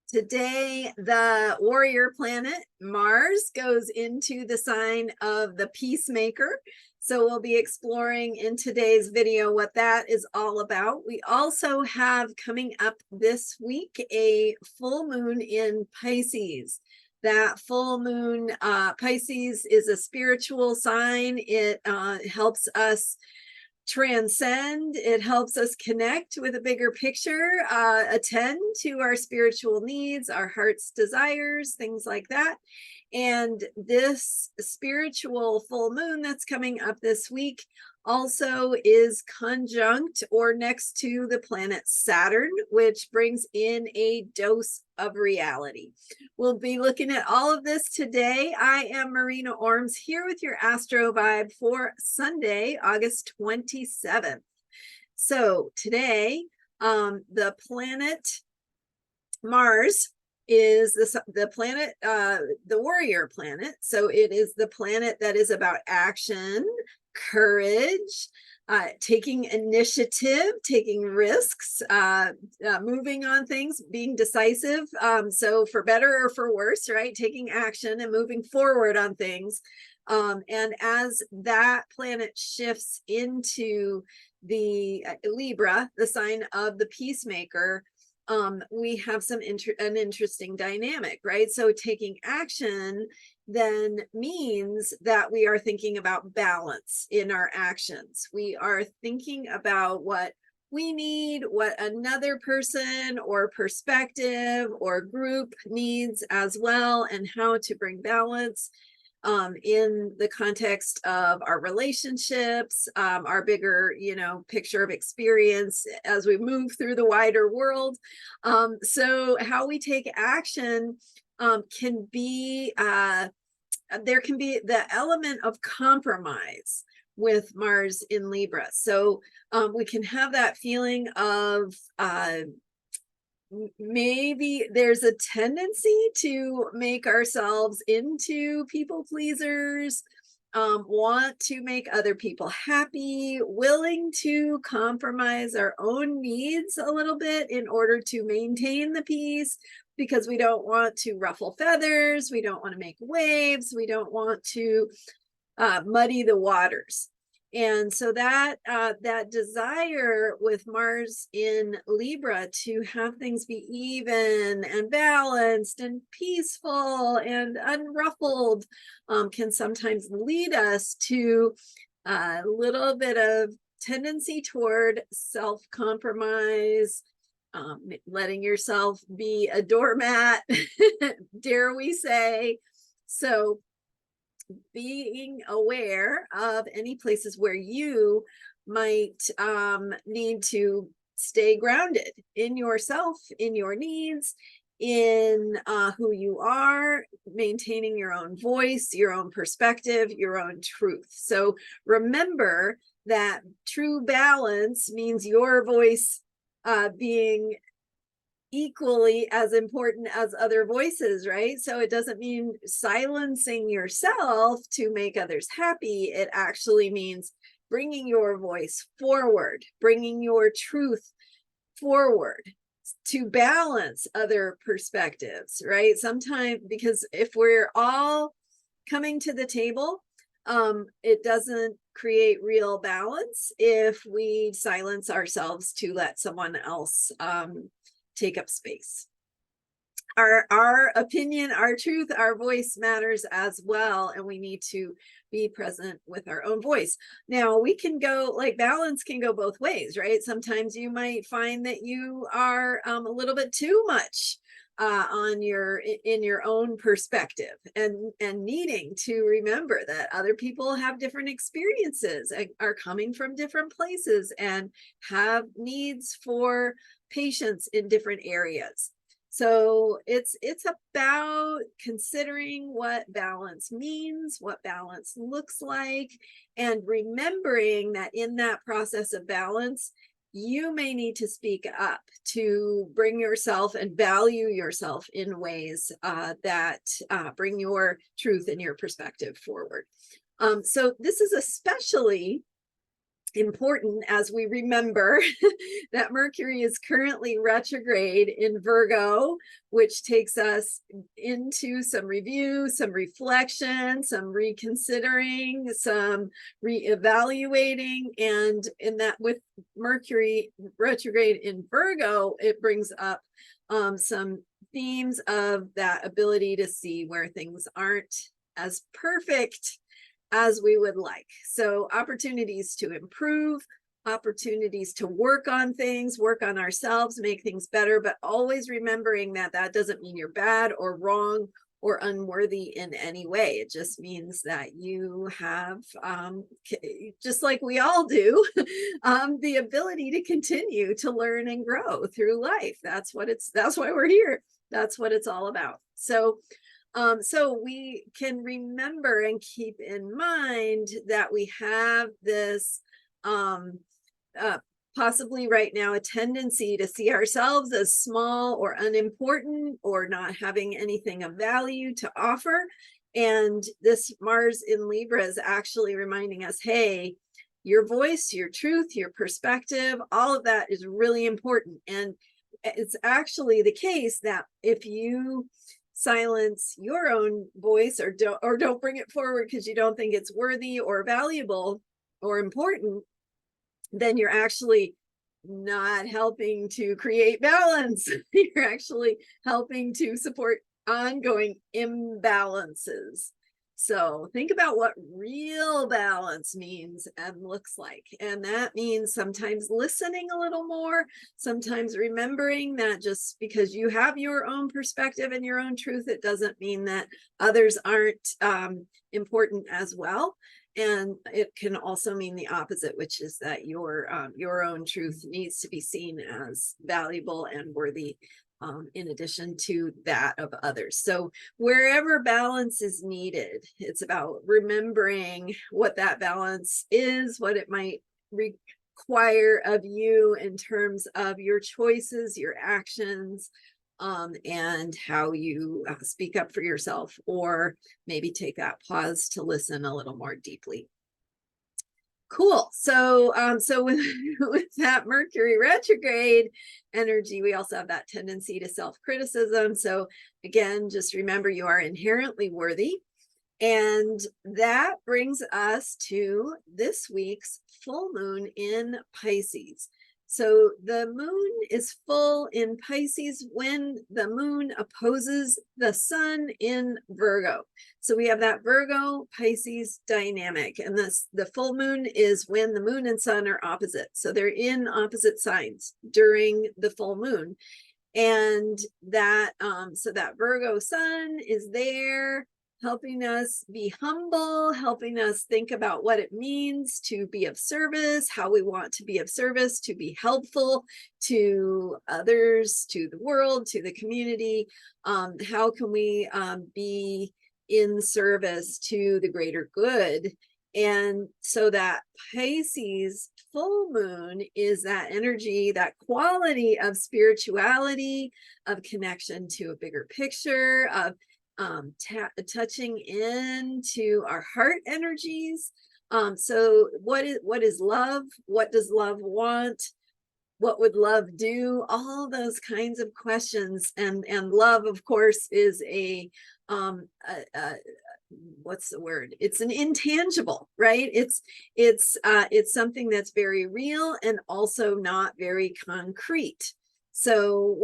Today, the warrior planet Mars goes into the sign of the Peacemaker. So we'll be exploring in today's video what that is all about. We also have coming up this week a full moon in Pisces. That full moon, Pisces, is a spiritual sign. It helps us transcend. It helps us connect with a bigger picture, attend to our spiritual needs, our heart's desires, things like that. And this spiritual full moon that's coming up this week also is conjunct or next to the planet Saturn, which brings in a dose of reality. We'll be looking at all of this today. I am Marina Orms here with your Astro Vibe for Sunday, August 27th. So today, the planet Mars is the planet, the warrior planet. So it is the planet that is about action, courage, taking initiative, taking risks, moving on things, being decisive. So for better or for worse, right? Taking action and moving forward on things. And as that planet shifts into the Libra, the sign of the Peacemaker, we have an interesting dynamic, right? So taking action then means that we are thinking about balance in our actions. We are thinking about what we need, what another person or perspective or group needs as well, and how to bring balance in the context of our relationships, our bigger, picture of experience as we move through the wider world. So how we take action can be, there can be the element of compromise with Mars in Libra. So we can have that feeling of maybe there's a tendency to make ourselves into people pleasers, want to make other people happy, willing to compromise our own needs a little bit in order to maintain the peace, because we don't want to ruffle feathers, we don't want to make waves, we don't want to muddy the waters. And so that desire with Mars in Libra to have things be even and balanced and peaceful and unruffled can sometimes lead us to a little bit of tendency toward self-compromise, letting yourself be a doormat, dare we say. So being aware of any places where you might need to stay grounded in yourself, in your needs, in who you are, maintaining your own voice, your own perspective, your own truth. So remember that true balance means your voice being equally as important as other voices, right? So it doesn't mean silencing yourself to make others happy. It actually means bringing your voice forward, bringing your truth forward to balance other perspectives, right? Sometimes, because if we're all coming to the table, it doesn't create real balance if we silence ourselves to let someone else take up space. Our opinion, our truth, our voice matters as well, and we need to be present with our own voice. Now, we can go, like, balance can go both ways, right? Sometimes you might find that you are a little bit too much in your own perspective, and needing to remember that other people have different experiences, are coming from different places, and have needs for patience in different areas. So it's about considering what balance means, what balance looks like, and remembering that in that process of balance, you may need to speak up to bring yourself and value yourself in ways that bring your truth and your perspective forward. So this is especially important as we remember that Mercury is currently retrograde in Virgo, which takes us into some review, some reflection, some reconsidering, some reevaluating. And in that, with Mercury retrograde in Virgo, it brings up some themes of that ability to see where things aren't as perfect as we would like. So opportunities to improve, opportunities to work on things, work on ourselves, make things better, but always remembering that that doesn't mean you're bad or wrong or unworthy in any way. It just means that you have, just like we all do, the ability to continue to learn and grow through life. That's why we're here. That's what it's all about. So we can remember and keep in mind that we have this possibly right now a tendency to see ourselves as small or unimportant or not having anything of value to offer. And this Mars in Libra is actually reminding us, hey, your voice, your truth, your perspective, all of that is really important. And it's actually the case that if you silence your own voice or don't bring it forward because you don't think it's worthy or valuable or important, then you're actually not helping to create balance. You're actually helping to support ongoing imbalances. So think about what real balance means and looks like. And that means sometimes listening a little more, sometimes remembering that just because you have your own perspective and your own truth, it doesn't mean that others aren't important as well. And it can also mean the opposite, which is that your own truth needs to be seen as valuable and worthy, in addition to that of others. So wherever balance is needed, it's about remembering what that balance is, what it might require of you in terms of your choices, your actions, and how you speak up for yourself, or maybe take that pause to listen a little more deeply. Cool. So with that Mercury retrograde energy, we also have that tendency to self-criticism. So again, just remember you are inherently worthy. And that brings us to this week's full moon in Pisces. So the moon is full in Pisces when the moon opposes the sun in Virgo. So we have that Virgo Pisces dynamic, and the full moon is when the moon and sun are opposite. So they're in opposite signs during the full moon. And that so that Virgo sun is there, helping us be humble, helping us think about what it means to be of service, how we want to be of service, to be helpful to others, to the world, to the community. How can we be in service to the greater good? And so that Pisces full moon is that energy, that quality of spirituality, of connection to a bigger picture, of touching into our heart energies. So what is love? What does love want? What would love do? All those kinds of questions. And love, of course, is what's the word? It's an intangible, right? It's something that's very real and also not very concrete. So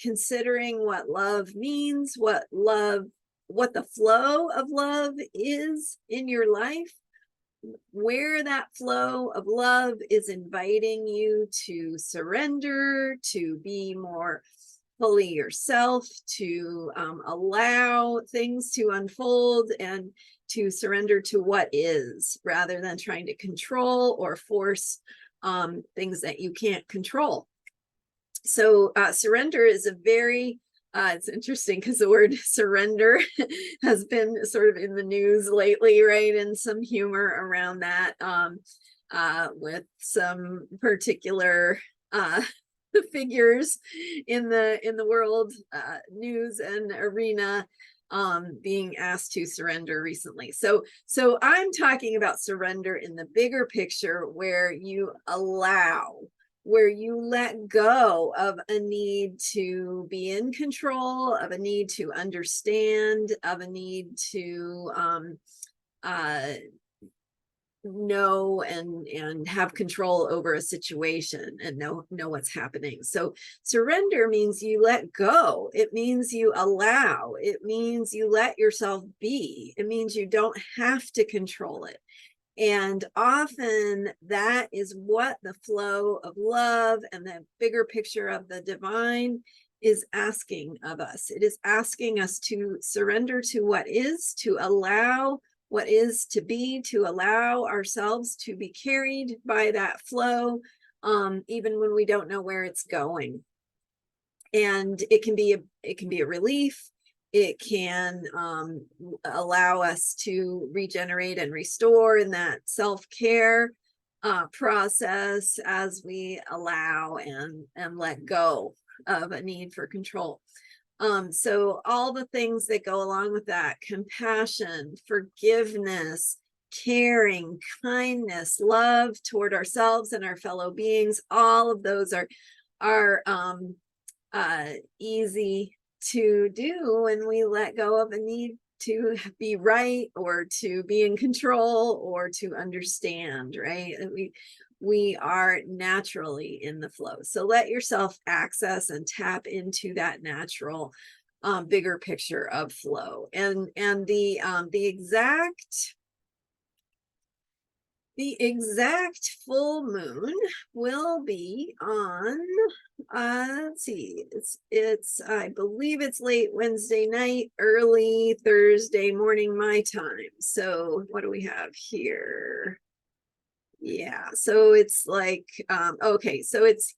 considering what love means, what the flow of love is in your life, where that flow of love is inviting you to surrender, to be more fully yourself, to allow things to unfold and to surrender to what is, rather than trying to control or force things that you can't control. So surrender is a very, it's interesting because the word surrender has been sort of in the news lately, right? And some humor around that with some particular figures in the world news and arena being asked to surrender recently. So I'm talking about surrender in the bigger picture, where you allow, where you let go of a need to be in control, of a need to understand, of a need to know and have control over a situation and know what's happening. So surrender means you let go. It means you allow. It means you let yourself be. It means you don't have to control it. And often that is what the flow of love and the bigger picture of the divine is asking of us. It is asking us to surrender to what is, to allow what is to be, to allow ourselves to be carried by that flow, even when we don't know where it's going. And it can be a relief. It can allow us to regenerate and restore in that self-care process as we allow and let go of a need for control. So all the things that go along with that: compassion, forgiveness, caring, kindness, love toward ourselves and our fellow beings, all of those are easy to do when we let go of a need to be right, or to be in control, or to understand, right? We are naturally in the flow. So let yourself access and tap into that natural bigger picture of flow. And the exact full moon will be on, let's see, it's I believe it's late Wednesday night, early Thursday morning my time. So what do we have here? Yeah, so it's like okay, so it's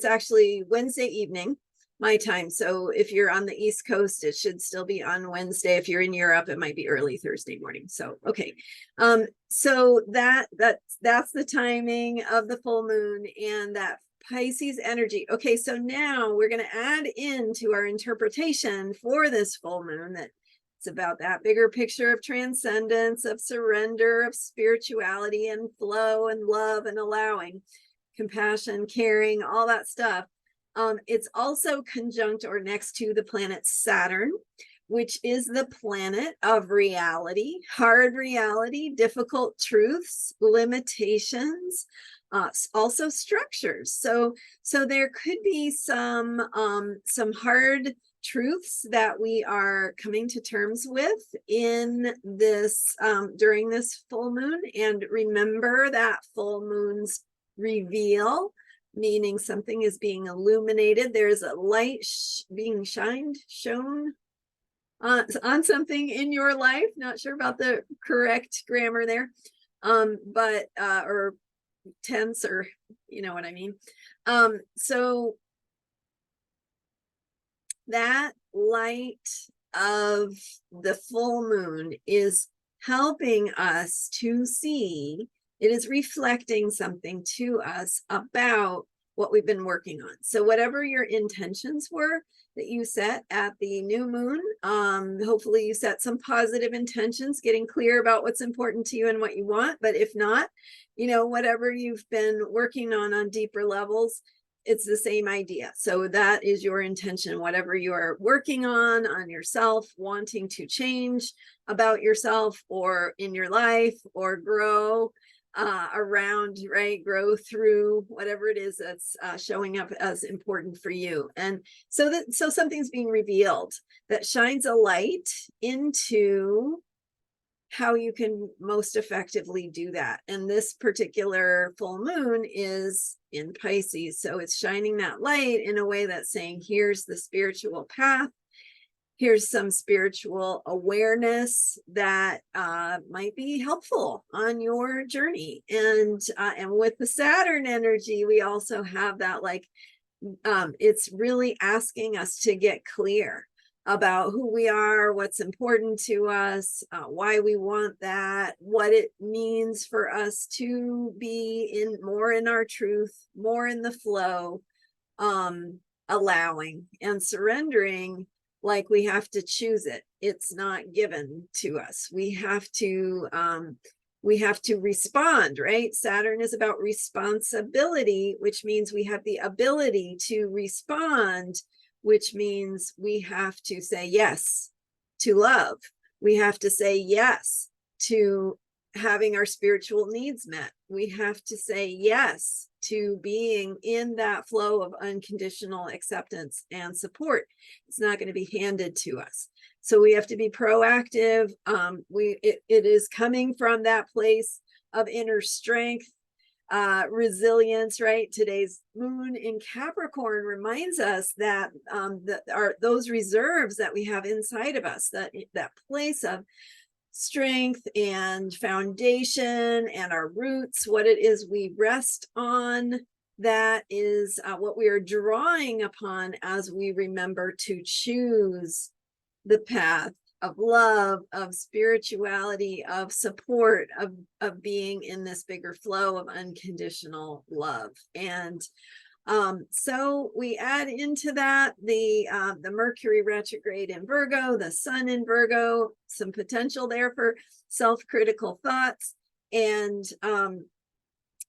actually Wednesday evening my time. So if you're on the East Coast, it should still be on Wednesday. If you're in Europe, it might be early Thursday morning. So okay, so that's the timing of the full moon and that Pisces energy. Okay, so now we're going to add into our interpretation for this full moon that it's about that bigger picture of transcendence, of surrender, of spirituality and flow and love and allowing, compassion, caring, all that stuff. It's also conjunct or next to the planet Saturn, which is the planet of reality, hard reality, difficult truths, limitations, also structures. So there could be some hard truths that we are coming to terms with in this during this full moon. And remember that full moon's reveal, meaning something is being illuminated. There's a light being shown on something in your life. Not sure about the correct grammar there, but or tense, or you know what I mean. So that light of the full moon is helping us to see, it is reflecting something to us about what we've been working on. So whatever your intentions were that you set at the new moon, hopefully you set some positive intentions, getting clear about what's important to you and what you want. But if not, you know, whatever you've been working on deeper levels, it's the same idea. So that is your intention, whatever you are working on yourself, wanting to change about yourself or in your life, or grow around, right? Grow through whatever it is that's showing up as important for you. And so something's being revealed that shines a light into how you can most effectively do that. And this particular full moon is in Pisces. So it's shining that light in a way that's saying, here's the spiritual path. Here's some spiritual awareness that might be helpful on your journey. And with the Saturn energy, we also have that, like, it's really asking us to get clear about who we are, what's important to us, why we want that, what it means for us to be more in our truth, more in the flow, allowing and surrendering like we have to choose it. It's not given to us. We have to respond, right? Saturn is about responsibility, which means we have the ability to respond, which means we have to say yes to love. We have to say yes to having our spiritual needs met. We have to say yes to being in that flow of unconditional acceptance and support. It's not going to be handed to us. So we have to be proactive. It is coming from that place of inner strength, resilience, right? Today's moon in Capricorn reminds us that those reserves that we have inside of us, that place of strength and foundation and our roots, what it is we rest on, that is what we are drawing upon as we remember to choose the path of love, of spirituality, of support, of being in this bigger flow of unconditional love. And so we add into that the Mercury retrograde in Virgo, the Sun in Virgo, some potential there for self-critical thoughts, and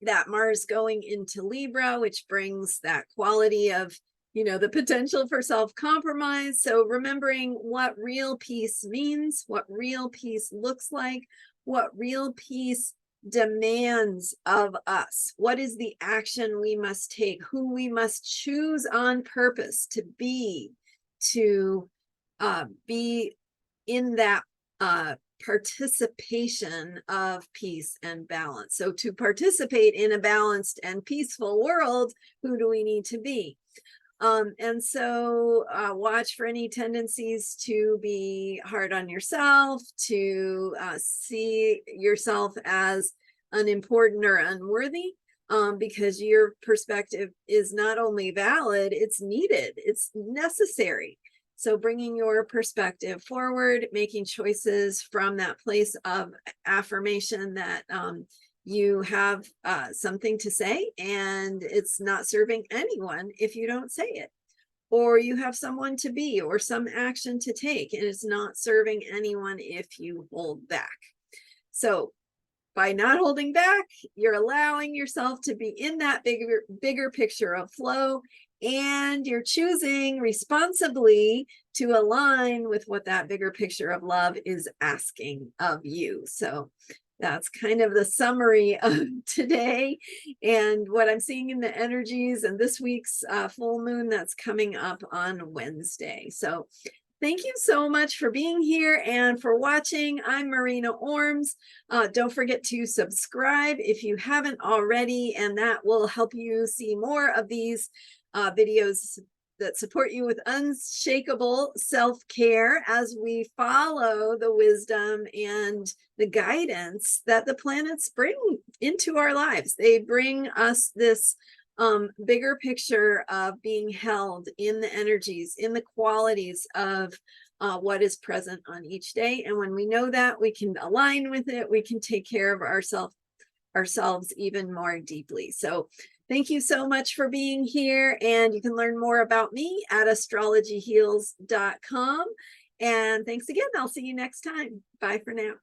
that Mars going into Libra, which brings that quality of, the potential for self-compromise. So remembering what real peace means, what real peace looks like, what real peace demands of us. What is the action we must take, who we must choose on purpose to be in that participation of peace and balance. So to participate in a balanced and peaceful world, who do we need to be? And so watch for any tendencies to be hard on yourself, to see yourself as unimportant or unworthy, because your perspective is not only valid, it's needed, it's necessary. So bringing your perspective forward, making choices from that place of affirmation that you have something to say, and it's not serving anyone if you don't say it, or you have someone to be or some action to take, and it's not serving anyone if you hold back. So by not holding back, you're allowing yourself to be in that bigger picture of flow, and you're choosing responsibly to align with what that bigger picture of love is asking of you. So that's kind of the summary of today and what I'm seeing in the energies and this week's full moon that's coming up on Wednesday. So thank you so much for being here and for watching. I'm Marina Orms. Don't forget to subscribe if you haven't already, and that will help you see more of these videos that support you with unshakable self-care as we follow the wisdom and the guidance that the planets bring into our lives. They bring us this bigger picture of being held in the energies, in the qualities of what is present on each day. And when we know that, we can align with it, we can take care of ourselves even more deeply. So thank you so much for being here, and you can learn more about me at astrologyheals.com. And thanks again. I'll see you next time. Bye for now.